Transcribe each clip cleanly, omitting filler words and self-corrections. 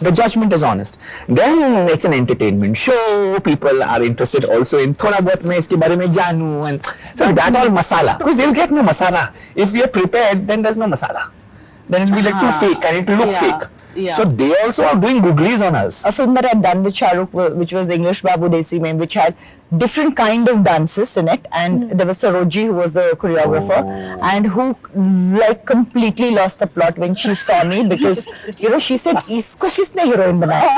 The judgment is honest. Then it's an entertainment show. People are interested also in thoda bahut main iske bare mein janu, and so that all masala. Because they'll get no masala. If we are prepared, then there's no masala. Then it'll be like too fake and it'll look fake. Yeah. So they also are doing googlies on us. A film that I'd done with Shahrukh, which was English Babu Desi Mein, which had different kind of dances in it, and there was Saroji who was the choreographer, and who like completely lost the plot when she saw me, because she said, "Isko kisne heroine banaya?"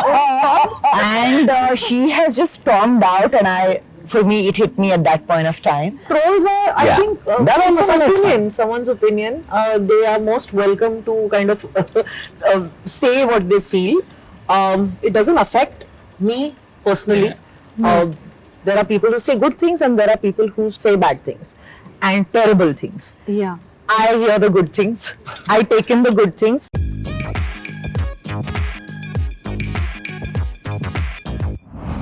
And she has just stormed out, and for me, it hit me at that point of time. Trolls are, I think, someone's opinion. They are most welcome to kind of say what they feel. It doesn't affect me personally. There are people who say good things and there are people who say bad things and terrible things. Yeah. I hear the good things. I take in the good things.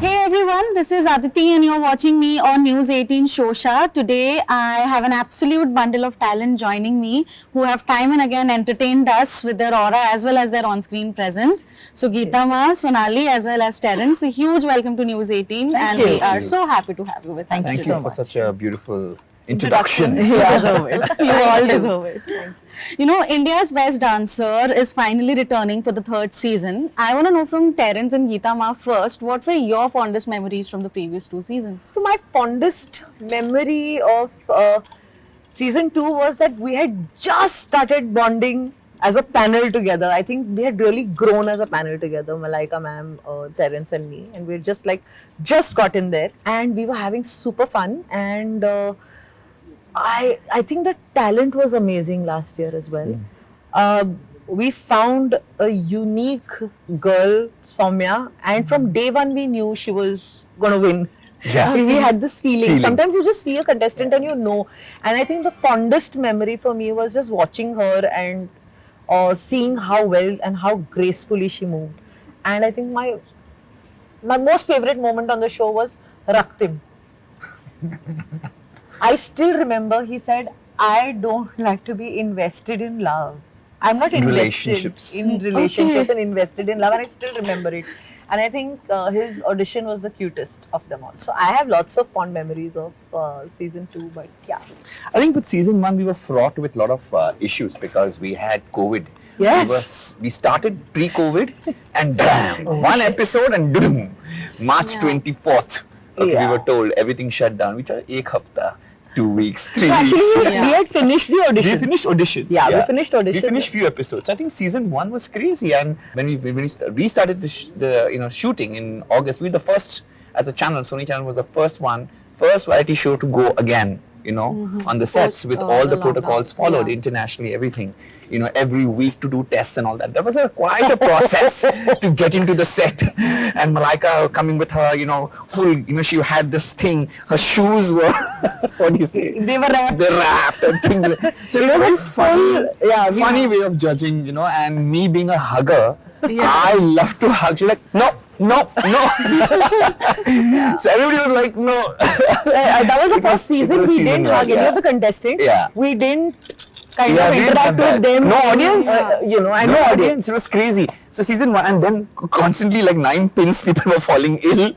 Hey everyone, this is Aditi and you're watching me on News 18 Showsha. Today I have an absolute bundle of talent joining me who have time and again entertained us with their aura as well as their on-screen presence. So Geeta Ma, Sonali as well as Terence, a huge welcome to News 18 and we are so happy to have you with us. Thank you for such a beautiful introduction. You deserve it. You all deserve it. You know, India's Best Dancer is finally returning for the 3rd season. I want to know from Terence and Geeta Ma first, what were your fondest memories from the previous 2 seasons? So my fondest memory of season 2 was that we had just started bonding as a panel together. I think we had really grown as a panel together, Malaika ma'am, Terence and me, and we just got in there and we were having super fun, and I think the talent was amazing last year as well. We found a unique girl, Soumya, and from day one we knew she was going to win. Yeah. We had this feeling. Sometimes you just see a contestant and you know. And I think the fondest memory for me was just watching her and seeing how well and how gracefully she moved. And I think my most favorite moment on the show was Raktim. I still remember he said, "I don't like to be invested in love. I'm not invested in relationships and invested in love," and I still remember it. And I think his audition was the cutest of them all. So I have lots of fond memories of season 2, but yeah. I think with season 1 we were fraught with a lot of issues because we had COVID. Yes. We started pre-COVID and bam, one episode and boom, March 24th. Okay, we were told everything shut down. We thought 1 hafta, 2 weeks, 3 weeks. Actually, we had finished the auditions. We finished auditions. Yeah, we finished auditions. We finished few episodes. I think season 1 was crazy, and when we restarted the shooting in August, we were the first as a channel. Sony Channel was the first variety show to go again. On the sets with all the protocols followed internationally, everything. Every week to do tests and all that. That was quite a process to get into the set. And Malaika coming with her, full, she had this thing. Her shoes were, what do you say? They were wrapped. They're wrapped and things. So it was a funny way of judging, and me being a hugger, I love to hug. She's like, no. So everybody was like, no. That was the first season we didn't hug any of the contestants. We didn't kind of interact with them. No audience. And no audience. It was crazy. So season 1, and then constantly like 9 pins people were falling ill.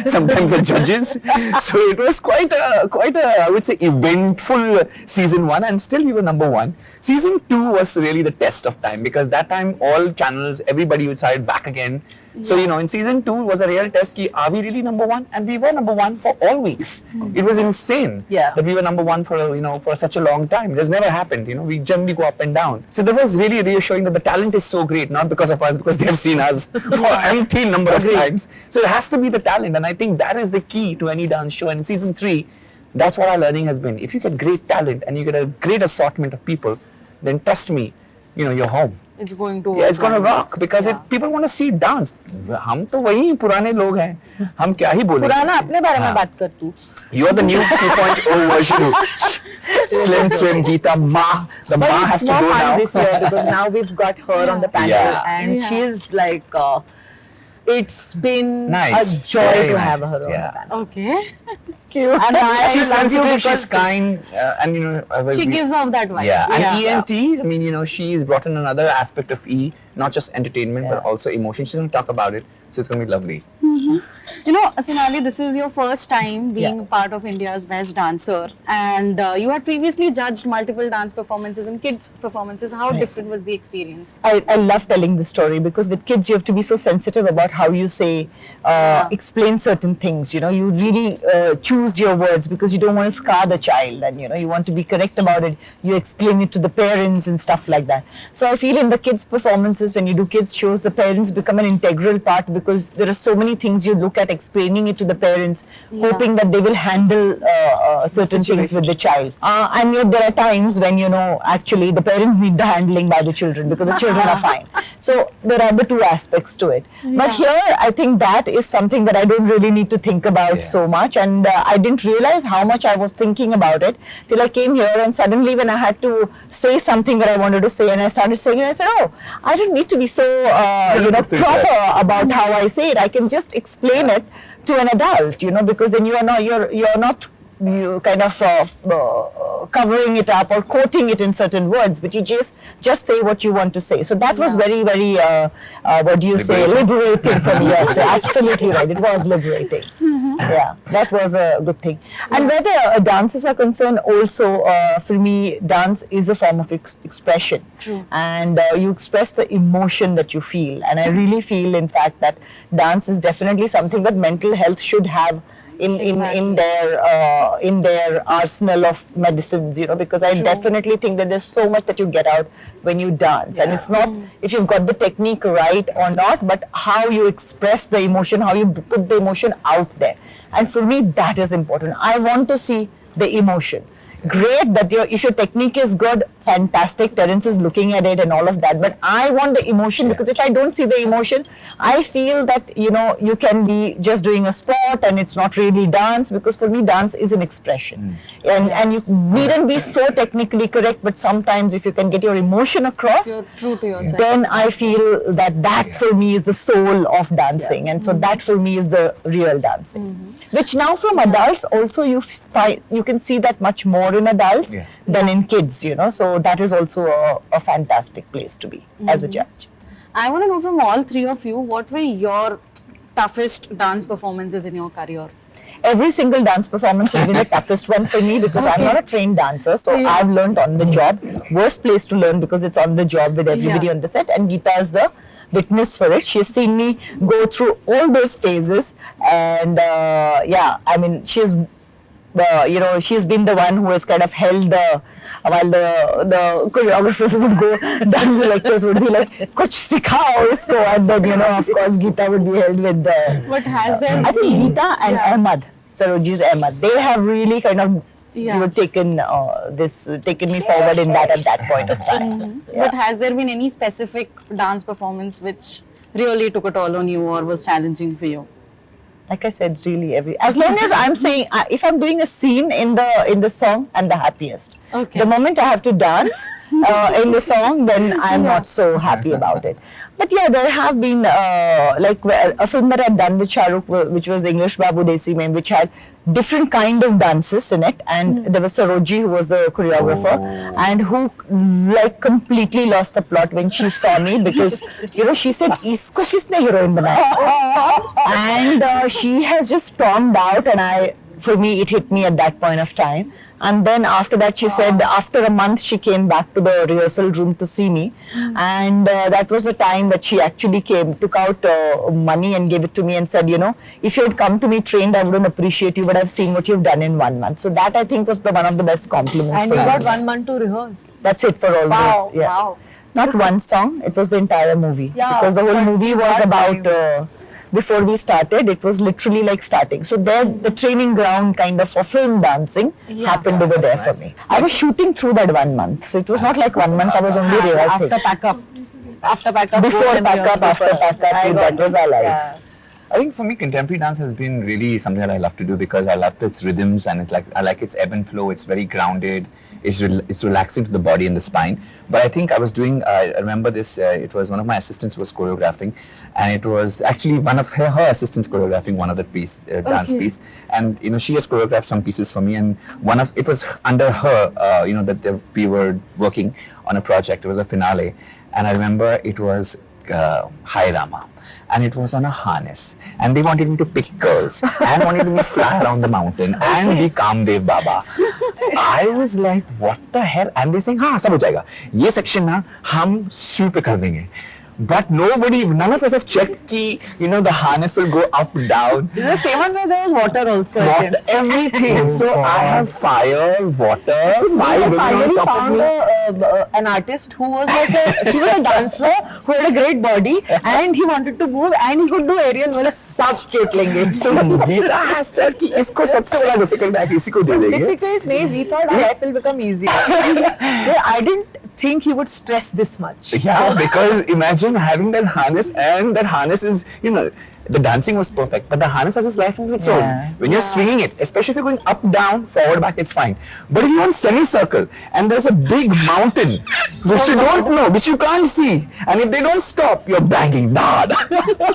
Sometimes the judges. So it was quite a I would say eventful season 1, and still we were number 1. Season 2 was really the test of time, because that time all channels, everybody would start back again. So in season 2 was a real test. Are we really number 1? And we were number 1 for all weeks. It was insane that we were number 1 for such a long time. It has never happened. We generally go up and down. So that was really reassuring that the talent is so great, not because of us, because they have seen us for umpteen number of times. So it has to be the talent, and I think that is the key to any dance show. And season 3, that's what our learning has been. If you get great talent and you get a great assortment of people, then trust me, you're home. It's going to it's going to rock, because people want to see dance. हम तो वही पुराने लोग हैं. हम क्या ही बोलेंगे. पुराना अपने बारे में बात कर तू. You are the new 2.0 version. Slim Trim Geeta Ma. The Ma has to go now. This year, because now we've got her on the panel, and she is like. It's been a joy to have her on the panel. Okay. Cute. And she's sensitive, she's kind, and she gives off that vibe. And ENT, she's brought in another aspect of E, not just entertainment, but also emotion. She's going to talk about it. So it's going to be lovely. You know, Sonali, this is your first time being part of India's Best Dancer, and you had previously judged multiple dance performances and kids' performances. How different was the experience? I love telling the story because with kids you have to be so sensitive about how you say, explain certain things. You know, you really choose your words because you don't want to scar the child, and you know you want to be correct about it. You explain it to the parents and stuff like that. So I feel in the kids' performances, when you do kids shows, the parents become an integral part because there are so many things you look at explaining it to the parents, hoping that they will handle certain things with the child. And yet there are times when, you know, actually the parents need the handling by the children because the children are fine. So there are the two aspects to it. But here I think that is something that I don't really need to think about so much, and I didn't realize how much I was thinking about it till I came here, and suddenly when I had to say something that I wanted to say and I started saying it, I said, oh, I don't need to be so you know, proper about how I say it. I can just explain it to an adult, you know, because then you're not you kind of covering it up or quoting it in certain words, but you just say what you want to say. So that was very, very what do you say, liberating for me. Yes, absolutely right. It was liberating. Yeah, that was a good thing. And where the dances are concerned, also for me, dance is a form of expression. And you express the emotion that you feel. And I really feel, in fact, that dance is definitely something that mental health should have in their arsenal of medicines, you know, because I definitely think that there's so much that you get out when you dance, and it's not if you've got the technique right or not, but how you express the emotion, how you put the emotion out there. And for me, that is important. I want to see the emotion. Great that if your technique is good, fantastic, Terence is looking at it and all of that, but I want the emotion, because if I don't see the emotion, I feel that, you know, you can be just doing a sport and it's not really dance, because for me dance is an expression. And you needn't be so technically correct, but sometimes if you can get your emotion across, You're true to yourself. then I feel that for me is the soul of dancing, and so that for me is the real dancing. Which now from adults also you can see that much more in adults than in kids, you know, so that is also a fantastic place to be as a judge. I want to know from all three of you, what were your toughest dance performances in your career? Every single dance performance has been the toughest one for me, because I'm not a trained dancer, so I've learned on the job. Worst place to learn because it's on the job with everybody on the set, and Geeta is the witness for it. She's seen me go through all those phases, and I mean, she's you know, she's been the one who has kind of held while the choreographers would go, dance directors would be like, kuch sikhao isko, and then, you know, of course Geeta would be held with the. What has there I think Geeta and Ahmad, Saroji's Ahmad, they have really kind of you know, taken me forward in that at that point of time. But has there been any specific dance performance which really took a toll on you or was challenging for you? Like I said, really as long as I'm saying, if I'm doing a scene in the song, I'm the happiest. Okay. The moment I have to dance in the song, then I'm not so happy about it. But yeah, there have been like a film that I've done with Shah Rukh, which was English Babu Desi Mein, which had different kind of dances in it, and there was Saroji who was the choreographer, and who like completely lost the plot when she saw me, because you know, she said, "Isko kisne heroine banaya?" And she has just stormed out, and for me it hit me at that point of time. And then after that, she said after a month she came back to the rehearsal room to see me, and that was the time that she actually took out money and gave it to me and said, you know, if you had come to me trained, I wouldn't appreciate you, but I've seen what you've done in 1 month. So that I think was one of the best compliments. And for you got us. 1 month to rehearse. That's it for all Wow, this. Yeah. Wow. Not one song, it was the entire movie. Yeah, because the whole but movie was that about, before we started, it was literally like starting. So there, the training ground kind of for film dancing happened over there for me. I was shooting through that 1 month. So it was not like 1 month, I was only rehearsing. After pack up. Before pack up, after pack up, that was all right. I think for me, contemporary dance has been really something that I love to do, because I love its rhythms, and I like its ebb and flow. It's very grounded. It's relaxing to the body and the spine. But I think I was doing, I remember this, it was one of my assistants was choreographing, and it was actually one of her assistants choreographing one of the dance piece. And, you know, she has choreographed some pieces for me, and it was under her, you know, that we were working on a project. It was a finale. And I remember it was Hi Rama. And it was on a harness. And they wanted me to pick girls. And wanted me to fly around the mountain. And be Kamdev Baba. I was like, what the hell? And they're saying, हाँ सब हो जाएगा. ये section ना हम shoot पे कर देंगे. But none of us have checked ki, the harness will go up, down. It's the same one where there was water also. Water, everything. So I have fire, water, fire women on top of me. An artist who was he was a dancer who had a great body and he wanted to move and he could do aerial मतलब सब चेट लेंगे. So Geeta has said कि इसको सबसे बड़ा difficult है किसी को दे देंगे. Difficult नहीं, we thought our life will become easier. I didn't think he would stress this much. Yeah, because imagine having that harness, and that harness is, the dancing was perfect, but the harness has its life of its own. When you're swinging it, especially if you're going up, down, forward, back, it's fine. But if you're on semicircle and there's a big mountain which you don't know, which you can't see, and if they don't stop, you're banging. Dad. I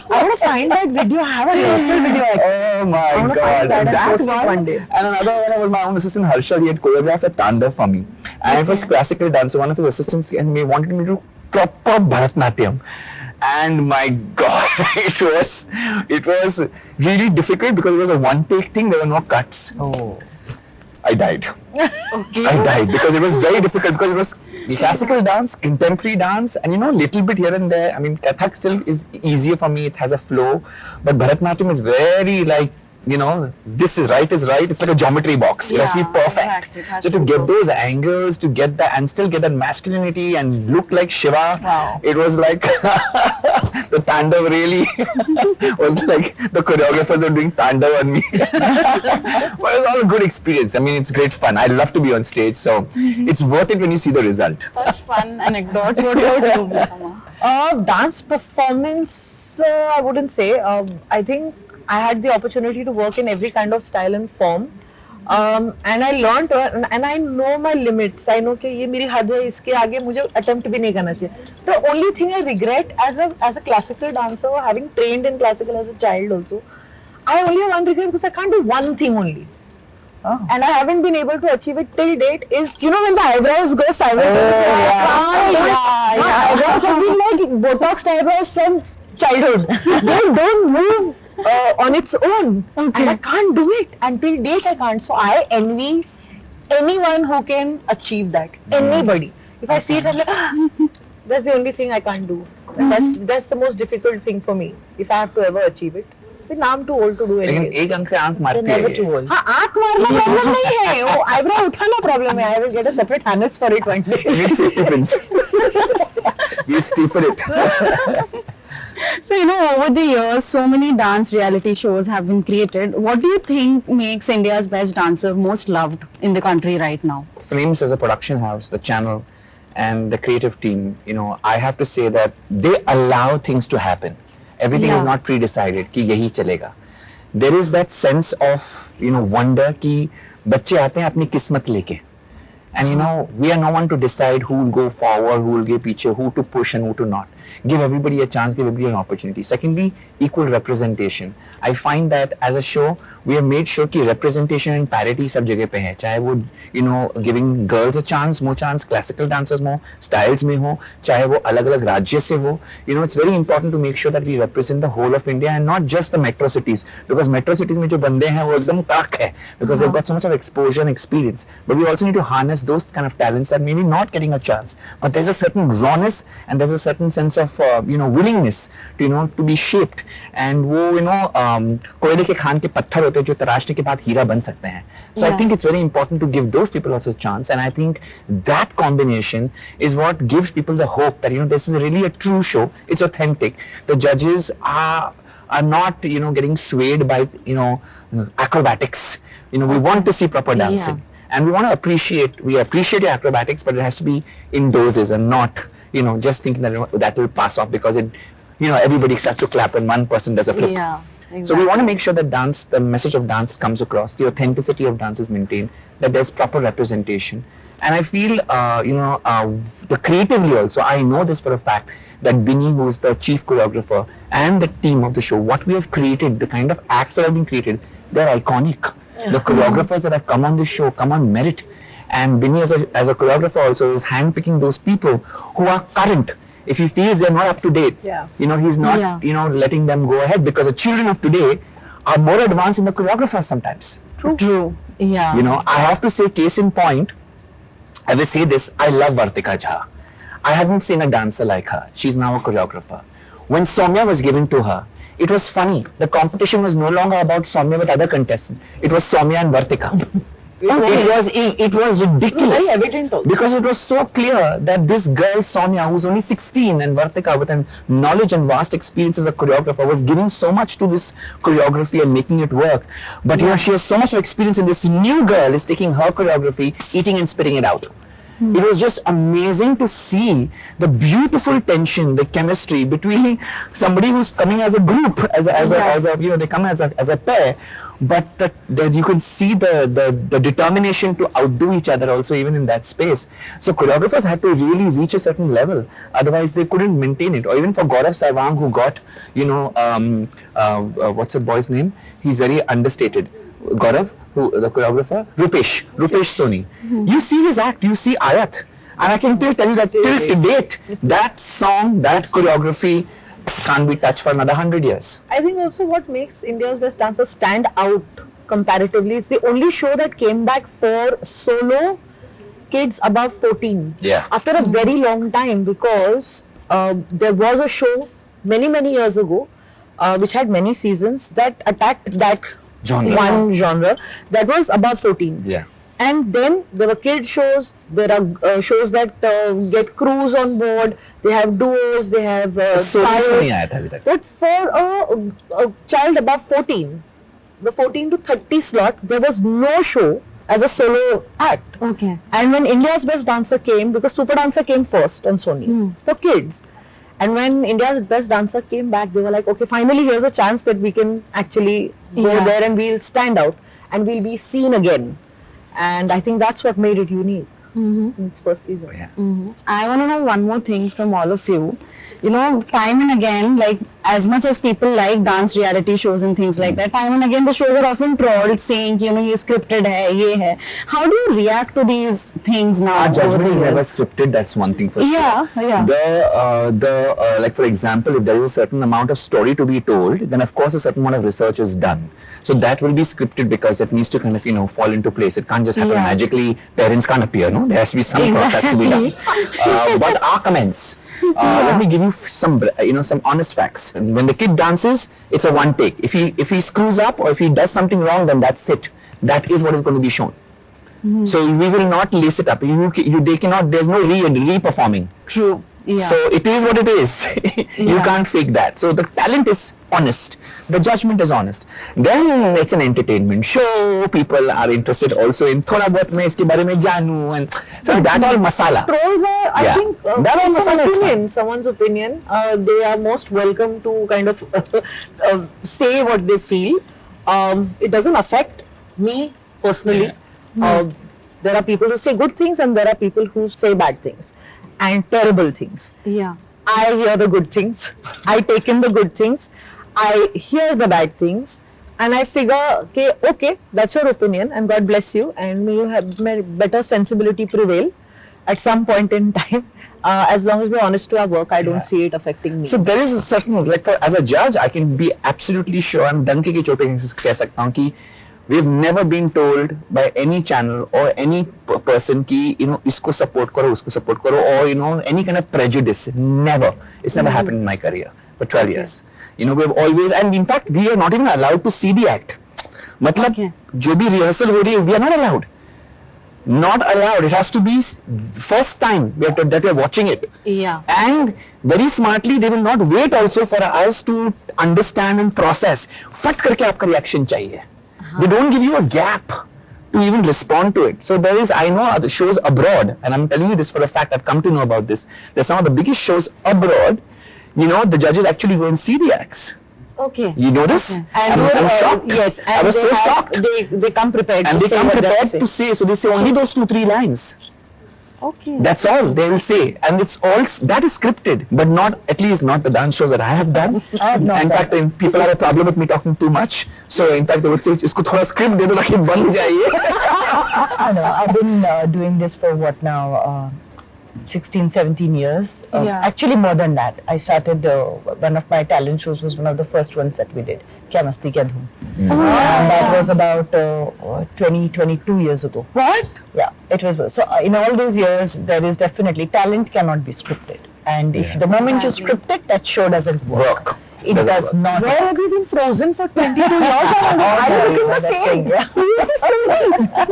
want to find that video. I have a rehearsal video. Oh my God. That's one day. And another one was my own assistant Harshal. He had choreographed a Tandav for me. And it was classical dance. So one of his assistants and me wanted me to do proper Bharatnatyam. And my God, it was really difficult because it was a one-take thing. There were no cuts. Oh. I died. Okay. I died because it was very difficult because it was classical dance, contemporary dance, and little bit here and there. I mean, Kathak still is easier for me. It has a flow, but Bharatnatyam is very this is right. It's like a geometry box. It has to be perfect. Exactly. So to get those angles, to get that and still get that masculinity and look like Shiva, it was like the Tandav really was like the choreographers are doing Tandav on me. But it was all a good experience. I mean, it's great fun. I love to be on stage, so it's worth it when you see the result. Such fun anecdotes. What about you, Bhusama? Dance performance, I wouldn't say. I think I had the opportunity to work in every kind of style and form. And I learned and I know my limits. I know कि ये मेरी हद है, इसके आगे मुझे attempt भी नहीं करना चाहिए. The only thing I regret as a classical dancer, having trained in classical as a child also, I only have one regret because I can't do one thing only. Oh. And I haven't been able to achieve it till date is, when the eyebrows go simultaneously. My eyebrows have been like Botox eyebrows from childhood. They don't move on its own. And I can't do it. Until date I can't. So I envy anyone who can achieve that. Anybody. If I see it, I'm like, that's the only thing I can't do. That's the most difficult thing for me. If I have to ever achieve it. Then I'm too old to do लेकिन anything. एक अंक से आंख मारती है. Never too old. हाँ, आँख मारना प्रॉब्लम नहीं है. वो eyebrow उठाना प्रॉब्लम है. I will get a separate harness for it one day. Need safety pins. You stiffen it. So, over the years, so many dance reality shows have been created. What do you think makes India's best dancer most loved in the country right now? Frames as a production house, the channel, and the creative team, I have to say that they allow things to happen. Everything is not pre-decided कि यही चलेगा. There is that sense of wonder कि बच्चे आते हैं अपनी किस्मत लेके. And we are no one to decide who will go forward, who will get पीछे, who to push and who to not. Give everybody a chance, give everybody an opportunity. Secondly, equal representation. I find that as a show, we have made sure कि representation and parity सब जगह पे है. चाहे वो giving girls a chance, more chance, classical dancers more, styles में हो, चाहे वो अलग-अलग राज्य से हो. It's very important to make sure that we represent the whole of India and not just the metro cities. Because metro cities में जो बंदे हैं वो एकदम ताक है. Because they've got so much of exposure and experience. But we also need to harness those kind of talents that maybe not getting a chance. But there's a certain rawness and there's a certain sense of willingness to be shaped. And वो कोयले के खान के पत्थर होते हैं जो तराशने के बाद हीरा बन सकते हैं. So I think it's very important to give those people also a chance. And I think that combination is what gives people the hope that this is really a true show. It's authentic. The judges are not getting swayed by acrobatics. We want to see proper dancing. And we want to appreciate your acrobatics, but it has to be in doses and not, just thinking that that will pass off because everybody starts to clap when one person does a flip. Yeah, exactly. So we want to make sure that the message of dance comes across, the authenticity of dance is maintained, that there's proper representation. And I feel, the creatively also, I know this for a fact, that Binny, who's the chief choreographer, and the team of the show, what we have created, the kind of acts that have been created, they're iconic. The choreographers that have come on this show come on merit, and Binny as a choreographer also is handpicking those people who are current If he feels they're not up to date, Yeah. He's not, letting them go ahead, because the children of today are more advanced in the choreographers sometimes. True. Yeah. I have to say, case in point, I will say this, I love Vartika Jha. I haven't seen a dancer like her. She's now a choreographer. When Soumya was given to her, it was funny. The competition was no longer about Soumya with other contestants. It was Soumya and Vartika. It was ridiculous. Very evident also. Because it was so clear that this girl Soumya, who's only 16, and Vartika with a knowledge and vast experience as a choreographer, was giving so much to this choreography and making it work. But she has so much experience, and this new girl is taking her choreography, eating and spitting it out. It was just amazing to see the beautiful tension, the chemistry between somebody who's coming as a group, as a they come as a pair, but you can see the determination to outdo each other also, even in that space. So choreographers had to really reach a certain level, otherwise they couldn't maintain it. Or even for Gaurav Sarwang, who got what's the boy's name? He's very understated. Gaurav, the choreographer, Rupesh Soni. You see his act, you see Ayat, and I can tell you that till to date, that song, that choreography can't be touched for another 100 years. I think also what makes India's Best Dancer stand out comparatively, it's the only show that came back for solo kids above 14. Yeah. After a very long time, because there was a show many years ago which had many seasons that attacked that one genre that was above 14. Yeah. And then there were kid shows, there are shows that get crews on board, they have duos, they have styles. But for a child above 14, the 14 to 30 slot, there was no show as a solo act. Okay. And when India's Best Dancer came, because Super Dancer came first on Sony for kids. And when India's Best Dancer came back, they were like, okay, finally here's a chance that we can actually go there and we'll stand out and we'll be seen again. And I think that's what made it unique in its first season. I want to know one more thing from all of you. Time and again, like as much as people like dance reality shows and things like that, time and again the shows are often trolled saying, ye scripted hai, ye hai. How do you react to these things now? Our judgment is never scripted, that's one thing for sure. Yeah. Like for example, if there is a certain amount of story to be told, then of course a certain amount of research is done. So that will be scripted because it needs to kind of, fall into place. It can't just happen magically. Parents can't appear, no? There has to be some process to be done. But our comments, let me give you some honest facts. When the kid dances, it's a one take. If he screws up or if he does something wrong, then that's it. That is what is going to be shown. So we will not lace it up. They cannot. There's no re-performing. True. Yeah. So it is what it is. You can't fake that. So the talent is honest. The judgment is honest. Then it's an entertainment show. People are interested also in thoda bahut main iske bare mein janu, and so that all masala. Trolls are, I think, it's an opinion, someone's opinion. They are most welcome to kind of say what they feel. It doesn't affect me personally. There are people who say good things and there are people who say bad things and terrible things. Yeah. I hear the good things. I take in the good things. I hear the bad things. And I figure, okay, that's your opinion and God bless you. And may you have better sensibility prevail at some point in time. As long as we're honest to our work, I don't see it affecting me. So there is a certain, as a judge, I can be absolutely sure, I'm danke ki chot pe keh sakta hu ki we've never been told by any channel or any person ki, isko support karo, usko support karo, or, any kind of prejudice. Never. It's never happened in my career for 12 years. We've always, and in fact, we are not even allowed to see the act. Matlab, jo bhi rehearsal ho rahi hai, we are not allowed. Not allowed. It has to be first time that we are watching it. Yeah. And very smartly, they will not wait also for us to understand and process. Fat karke aapka reaction chahiye. They don't give you a gap to even respond to it. So there is, I know other shows abroad, and I'm telling you this for a fact, I've come to know about this. There's some of the biggest shows abroad, the judges actually go and see the acts. Okay. You know this? Okay. And I'm shocked. Yes. And I was so shocked. They come prepared And to they say come what they have prepared to say, so they say only those 2-3 lines. Okay. That's all they will say, and it's all that is scripted, but not, at least not the dance shows that I have done. In fact, people have a problem with me talking too much, so in fact they would say, "Isko thoda script de do ताकि बन जाइए." I know. I've been doing this for what now? 16, 17 years. Yeah. Actually, more than that. I started, one of my talent shows was one of the first ones that we did. Kya Masti Kya Dhoom. And that was about 22 years ago. What? Yeah, it was. So in all these years, there is definitely, talent cannot be scripted. And if the moment you script it, that show doesn't work. It Doesn't does work. not. Where have you been frozen for 22 years? I look in the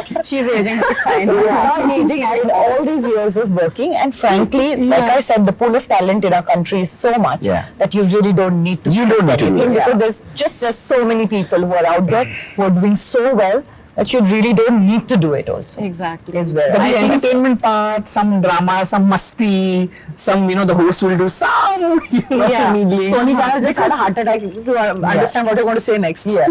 same. She's aging. Not aging, in all these years of working, and frankly, like I said, the pool of talent in our country is so much that you really don't need to. You don't need to do anything, it. because there's just so many people who are out there who are doing so well that you really don't need to do it also. Exactly. Is where But I the think entertainment part, some drama, some masti, some, the host will do some, needling. Sony Kyle just had a heart attack to understand what you're going to say next. Yeah.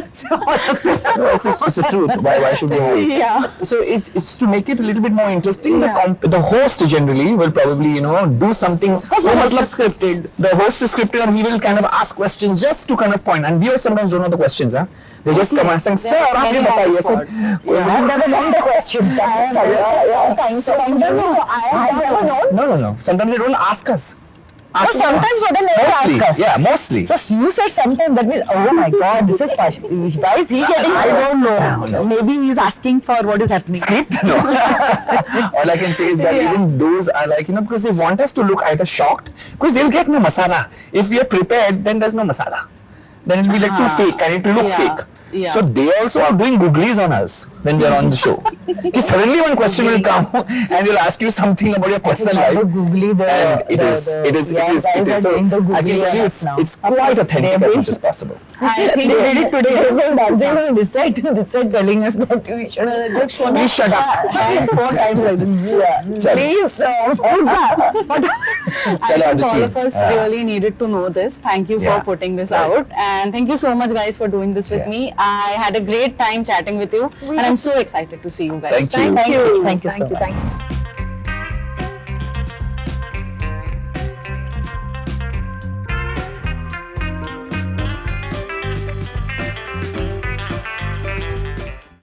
No, it's the truth. Why should we hide? Yeah. So it's to make it a little bit more interesting. Yeah. The host generally will probably do something. Scripted. The host is scripted, and he will kind of ask questions just to kind of point. And viewers sometimes don't know the questions. They just come and say, "Sir, आप ये बताइए." I've never known the question. Sometimes I never known. No. Sometimes they don't ask us. But sometimes they never Mostly. ask us. Yeah, mostly. So you said sometimes, that means, oh my God, this is partial. Why is he getting? I don't know. Maybe he's asking for what is happening. Script? No. All I can say is that even those are like, because they want us to look either shocked, because they'll get no masala. If we are prepared, then there's no masala. Then it'll be like too fake and it'll look fake. Yeah. So they also are doing googlies on us when we are on the show. Because suddenly one question will come and will ask you something about your personal life. Googly, And it is. So I can tell you it's quite authentic as much as possible. I think They did it today. They were dancing on this side telling us that we should just Please shut up. 4 times like this. Chalo. Please stop. I think all of us really needed to know this. Thank you for Yeah. putting this out, and thank you so much, guys, for doing this with me. I had a great time chatting with you, and I'm so excited to see you guys. Thank you. Thank you so much. Thank you.